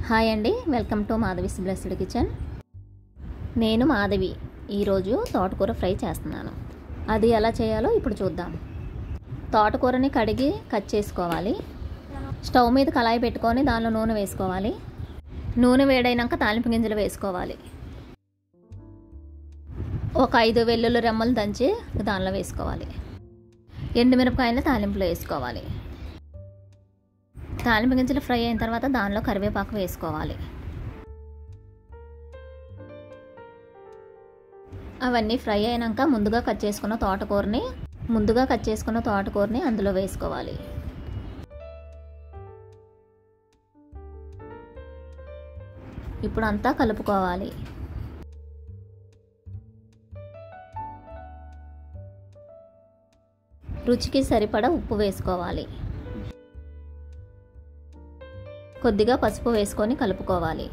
Hi అండి, welcome to Madhavi's blessed kitchen. నేను మాధవి. ఈరోజు తోటకూర ఫ్రై చేస్తున్నాను. అది ఎలా చేయాలో ఇప్పుడు చూద్దాం. తోటకూరని కడిగి కట్ చేసుకోవాలి. స్టవ్ మీద కళాయి పెట్టుకొని దానిలో నూనె వేసుకోవాలి. నూనె వేడైనాక తాలింపు గింజలు వేసుకోవాలి. ఒక 5 వెల్లుల్లి రెమ్మలు దంచి దానిలో వేసుకోవాలి. ఎండుమిరపకాయలు తాలింపులో వేసుకోవాలి. తాలింపు గింజలు ఫ్రై అయిన తర్వాత దానిలో కరివేపాకు వేసుకోవాలి. అవన్నీ ఫ్రై అయినాక ముందుగా కట్ చేసుకున్న తోటకూరని అందులో వేసుకోవాలి. ఇప్పుడు అంతా కలుపుకోవాలి. రుచికి సరిపడా ఉప్పు వేసుకోవాలి. కొద్దిగా పసుపు వేసుకొని కలుపుకోవాలి.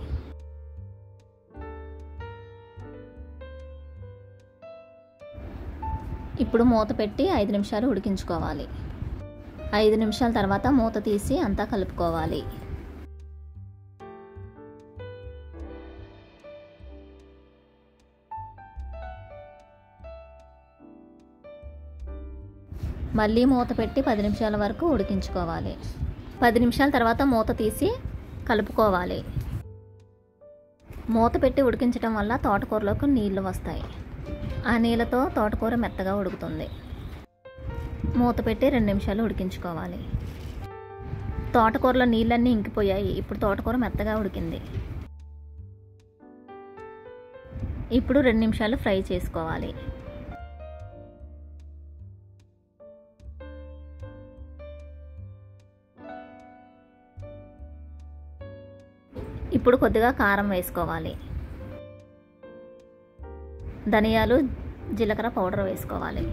ఇప్పుడు మూత పెట్టి 5 నిమిషాలు ఉడికించుకోవాలి. 5 నిమిషాల తర్వాత మూత తీసి అంతా కలుపుకోవాలి. మళ్ళీ మూత పెట్టి 10 నిమిషాల వరకు ఉడికించుకోవాలి. 10 నిమిషాల తర్వాత మూత తీసి కలుపుకోవాలి. మూత పెట్టి ఉడికించడం వల్ల తోటకూరలోకి నీళ్లు వస్తాయి. ఆ నీళ్ళతో తోటకూర మెత్తగా ఉడుకుతుంది. మూత పెట్టి 2 నిమిషాలు ఉడికించుకోవాలి. తోటకూరలో నీళ్ళన్నీ ఇంకిపోయాయి. ఇప్పుడు తోటకూర మెత్తగా ఉడికింది. ఇప్పుడు 2 నిమిషాలు ఫ్రై చేసుకోవాలి. ఇప్పుడు కొద్దిగా కారం వేసుకోవాలి. ధనియాలు, జీలకర్ర పౌడర్ వేసుకోవాలి.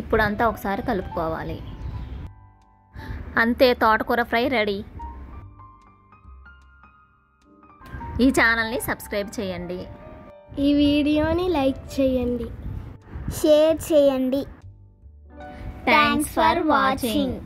ఇప్పుడు అంతా ఒకసారి కలుపుకోవాలి. అంతే, తోటకూర ఫ్రై రెడీ. ఈ ఛానల్ని సబ్స్క్రైబ్ చేయండి. ఈ వీడియోని లైక్ చేయండి, షేర్ చేయండి. Thanks for watching.